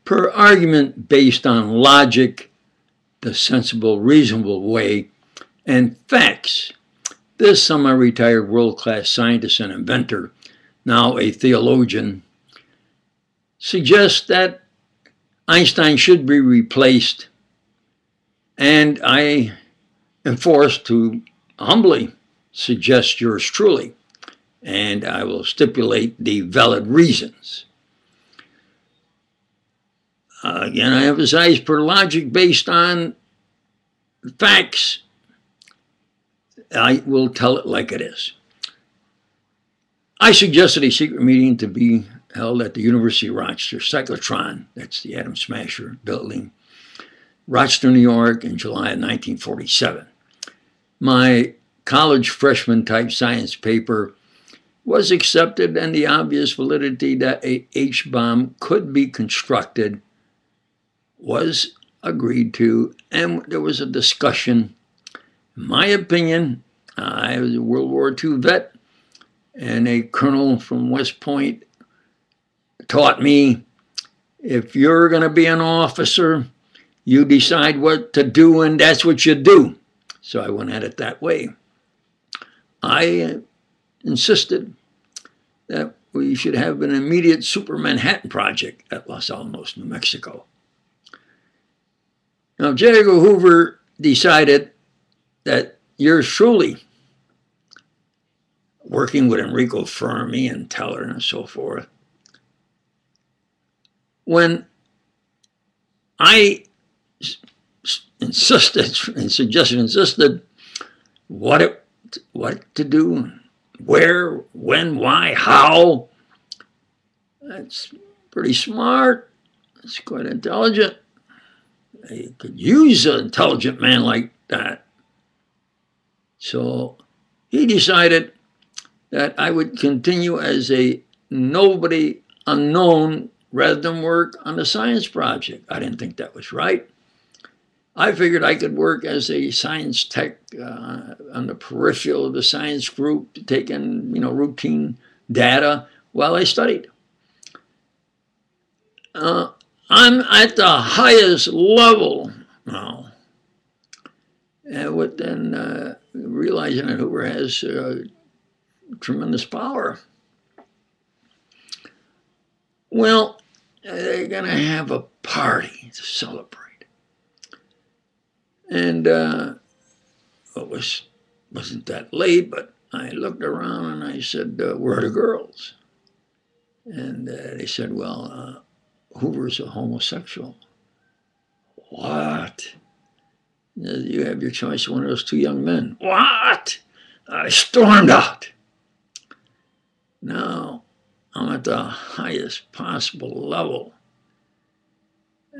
Per argument based on logic, the sensible, reasonable way, and facts, this semi-retired world-class scientist and inventor, now a theologian, suggests that Einstein should be replaced, and I am forced to humbly suggest yours truly, and I will stipulate the valid reasons. Again, I emphasize per logic based on facts. I will tell it like it is. I suggested a secret meeting to be held at the University of Rochester cyclotron, that's the Atom Smasher building, Rochester, New York, in July of 1947. My college freshman type science paper was accepted, and the obvious validity that a H-bomb could be constructed was agreed to, and there was a discussion. In my opinion, I was a World War II vet, and a colonel from West Point taught me, if you're going to be an officer, you decide what to do, and that's what you do. So I went at it that way. I insisted that we should have an immediate Super Manhattan Project at Los Alamos, New Mexico. Now, J. Edgar Hoover decided that yours truly, working with Enrico Fermi and Teller and so forth, when I insisted what to do, where, when, why, how, that's pretty smart, that's quite intelligent. You could use an intelligent man like that. So he decided that I would continue as a nobody unknown rather than work on the science project. I didn't think that was right. I figured I could work as a science tech on the peripheral of the science group, taking routine data while I studied. I'm at the highest level now, and within realizing that Hoover has tremendous power. Well, they're going to have a party to celebrate. And it wasn't that late, but I looked around and I said, where are the girls? And they said, well, Hoover's a homosexual. What? You have your choice of one of those two young men. What? I stormed out. Now, I'm at the highest possible level,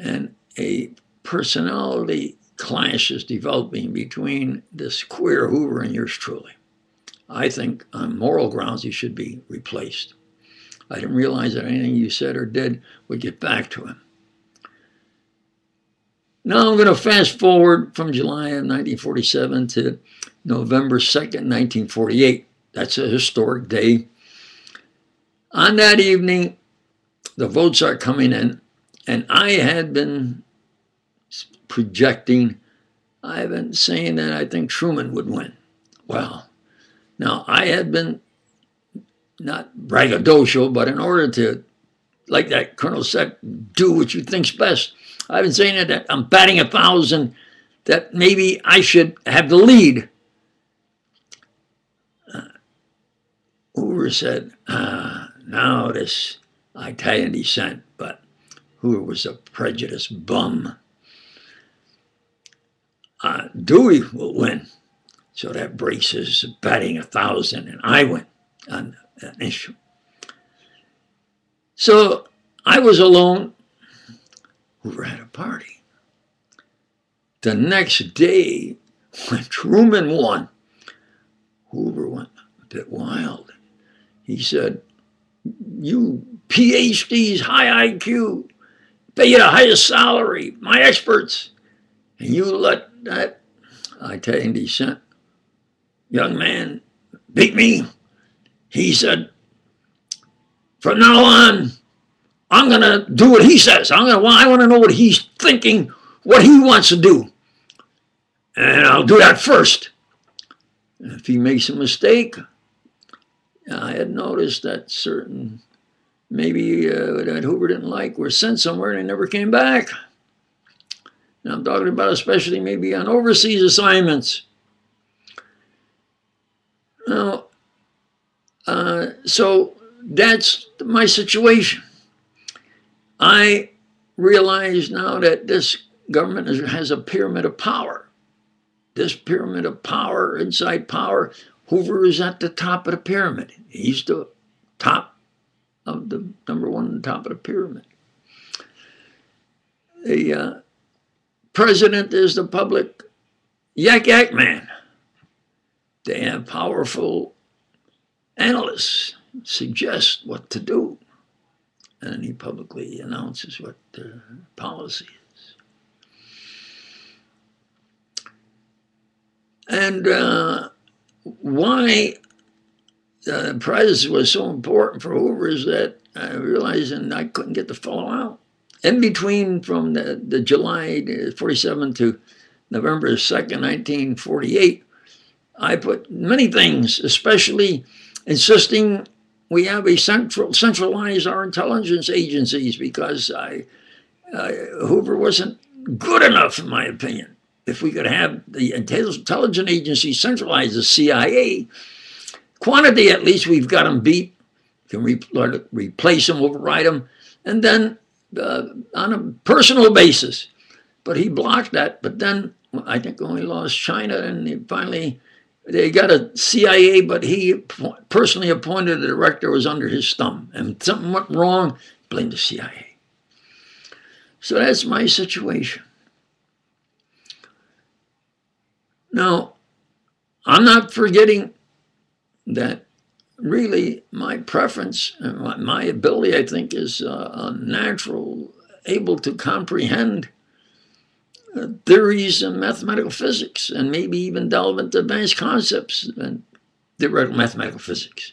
and a personality clash is developing between this queer Hoover and yours truly. I think on moral grounds he should be replaced. I didn't realize that anything you said or did would get back to him. Now I'm going to fast forward from July of 1947 to November 2nd, 1948. That's a historic day. On that evening, the votes are coming in, and I had been projecting, I've been saying that I think Truman would win. Well, now I had been not braggadocio, but in order to, like that colonel said, do what you think's best. I've been saying that I'm batting 1,000, that maybe I should have the lead. Hoover said, now this Italian descent, but Hoover was a prejudiced bum. Dewey will win. So that breaks his batting 1,000, and I win on that issue. So I was alone. Hoover had a party. The next day, when Truman won, Hoover went a bit wild. He said, you PhDs, high IQ, pay you the highest salary, my experts, and you let that Italian descent young man beat me. He said, from now on, I'm going to do what he says. I want to know what he's thinking, what he wants to do. And I'll do that first. If he makes a mistake, I had noticed that certain, maybe that Hoover didn't like, were sent somewhere and they never came back. Now I'm talking about especially maybe on overseas assignments. Now, so that's my situation. I realize now that this government has a pyramid of power. This pyramid of power, inside power, Hoover is at the top of the pyramid. He's the top of the number one on the top of the pyramid. The president is the public yak man. They have powerful analysts suggest what to do. And he publicly announces what the policy is. And why the prize was so important for Hoover is that I realized, and I couldn't get the fellow out. In between, from the July 47 to November 2nd, 1948, I put many things, especially insisting we have a centralize our intelligence agencies, because Hoover wasn't good enough, in my opinion. If we could have the intelligence agency centralize the CIA, quantity at least we've got them beat, can replace them, override them, and then on a personal basis. But he blocked that. But then I think when we lost China, and finally they got a CIA, but he personally appointed a director who was under his thumb. And something went wrong, blamed the CIA. So that's my situation. Now, I'm not forgetting that really my preference and my ability, I think, is natural, able to comprehend theories in mathematical physics, and maybe even delve into advanced concepts in theoretical mathematical physics.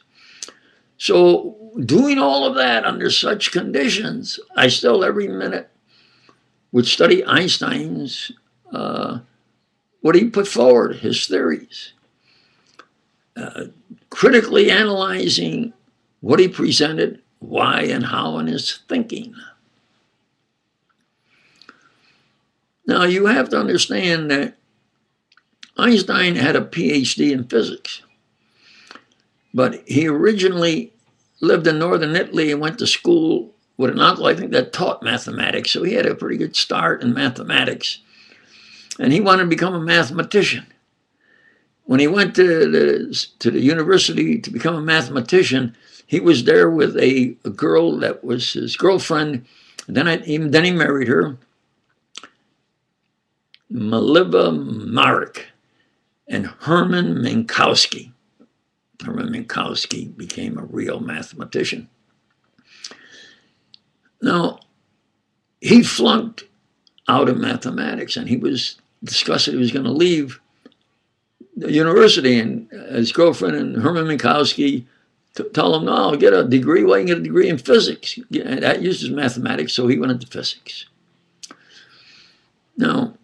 So doing all of that under such conditions, I still every minute would study Einstein's, what he put forward, his theories, critically analyzing what he presented, why and how in his thinking. Now, you have to understand that Einstein had a PhD in physics, but he originally lived in northern Italy and went to school with an uncle, I think, that taught mathematics, so he had a pretty good start in mathematics, and he wanted to become a mathematician. When he went to the university to become a mathematician, he was there with a girl that was his girlfriend, and then he married her, Maliva Marek, and Herman Minkowski. Herman Minkowski became a real mathematician. Now, he flunked out of mathematics, and he was discussing he was going to leave the university, and his girlfriend and Herman Minkowski tell him, no, get a degree. Well, you can get a degree in physics. That uses mathematics, so he went into physics. Now,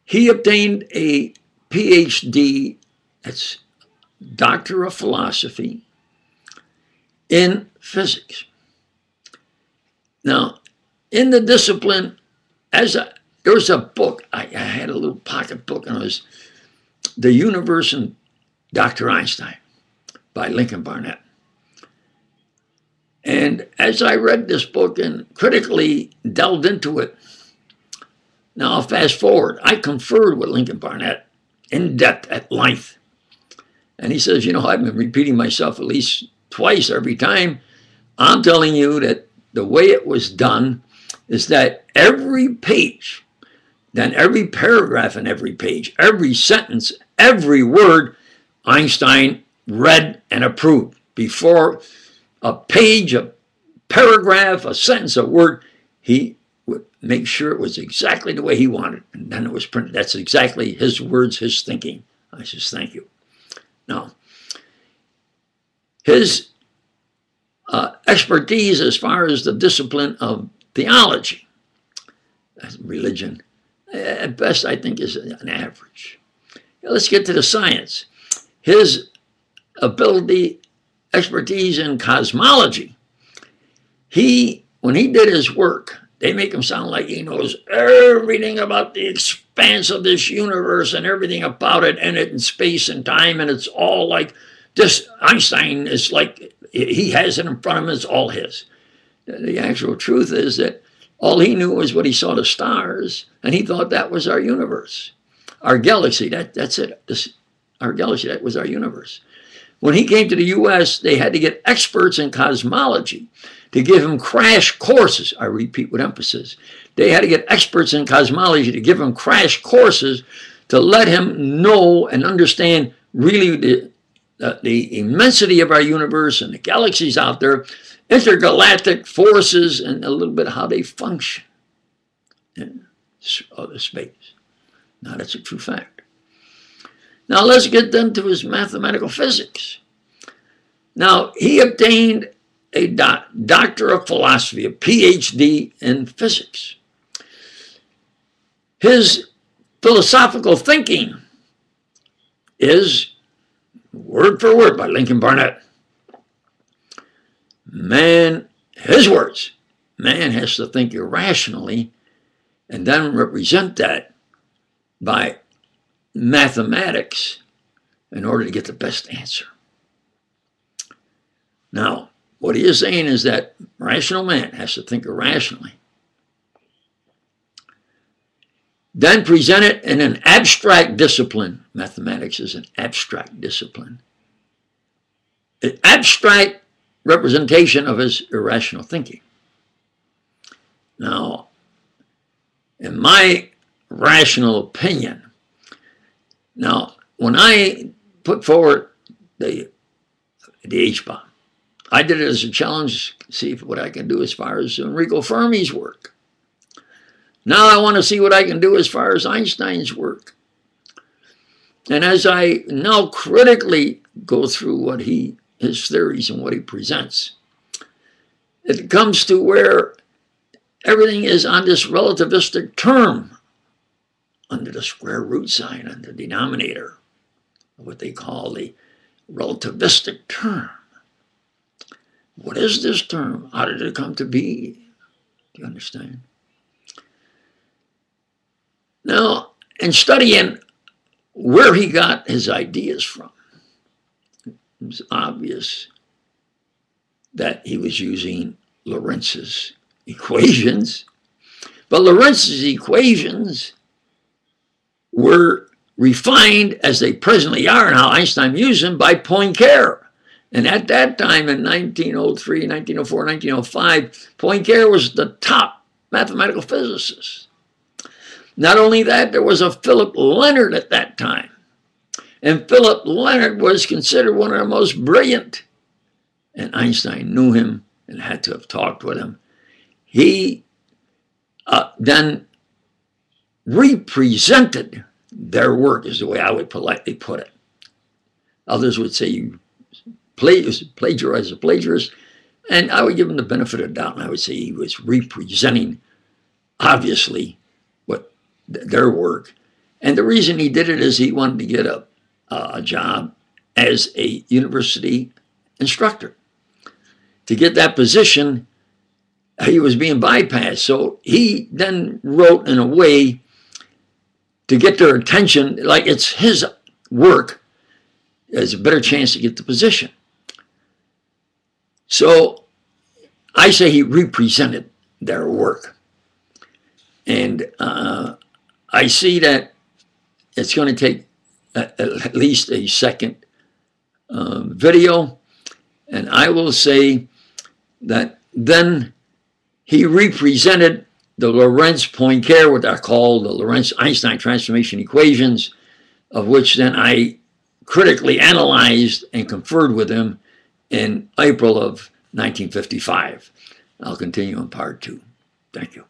he obtained a PhD, that's Doctor of Philosophy, in physics. Now, in the discipline, there was a book, I had a little pocket book, and it was The Universe and Dr. Einstein by Lincoln Barnett. And as I read this book and critically delved into it, now I'll fast forward. I conferred with Lincoln Barnett in depth, at length. And he says, I've been repeating myself at least twice every time. I'm telling you that the way it was done is that every page, then every paragraph in every page, every sentence, every word, Einstein read and approved. Before a page, a paragraph, a sentence, a word, he would make sure it was exactly the way he wanted. And then it was printed. That's exactly his words, his thinking. I says, thank you. Now, his expertise as far as the discipline of theology. Religion, at best, I think, is an average. Now, let's get to the science. His ability, expertise in cosmology. When he did his work, they make him sound like he knows everything about the expanse of this universe and everything about it and it in space and time, and it's all like this. Einstein is like, he has it in front of him, it's all his. The actual truth is that all he knew was what he saw the stars, and he thought that was our universe. Our galaxy, that's it. Our galaxy, that was our universe. When he came to the U.S., they had to get experts in cosmology to give him crash courses. I repeat with emphasis. They had to get experts in cosmology to give him crash courses to let him know and understand really the immensity of our universe and the galaxies out there, intergalactic forces, and a little bit how they function in other space. Now, that's a true fact. Now, let's get then to his mathematical physics. Now, he obtained a doctor of philosophy, a PhD in physics. His philosophical thinking is, word for word, by Lincoln Barnett. Man, his words, man has to think irrationally and then represent that by mathematics in order to get the best answer. Now, what he is saying is that rational man has to think irrationally, then present it in an abstract discipline. Mathematics is an abstract discipline. An abstract representation of his irrational thinking. Now, in my rational opinion, now, when I put forward the H-bomb, I did it as a challenge to see what I can do as far as Enrico Fermi's work. Now I want to see what I can do as far as Einstein's work. And as I now critically go through his theories and what he presents, it comes to where everything is on this relativistic term, under the square root sign, under the denominator, what they call the relativistic term. What is this term? How did it come to be? Do you understand? Now, in studying where he got his ideas from, it was obvious that he was using Lorenz's equations. But Lorenz's equations were refined as they presently are and how Einstein used them by Poincare. And at that time in 1903, 1904, 1905, Poincare was the top mathematical physicist. Not only that, there was a Philip Leonard at that time. And Philip Leonard was considered one of the most brilliant. And Einstein knew him and had to have talked with him. He then represented their work, is the way I would politely put it. Others would say you plagiarized a plagiarist, and I would give him the benefit of the doubt, and I would say he was representing, obviously, their work. And the reason he did it is he wanted to get a job as a university instructor. To get that position, he was being bypassed. So he then wrote in a way to get their attention, like it's his work, there's a better chance to get the position. So I say he represented their work. And I see that it's going to take at least a second video. And I will say that then he represented the Lorentz-Poincare, what are called the Lorentz-Einstein transformation equations, of which then I critically analyzed and conferred with him in April of 1955. I'll continue in part 2. Thank you.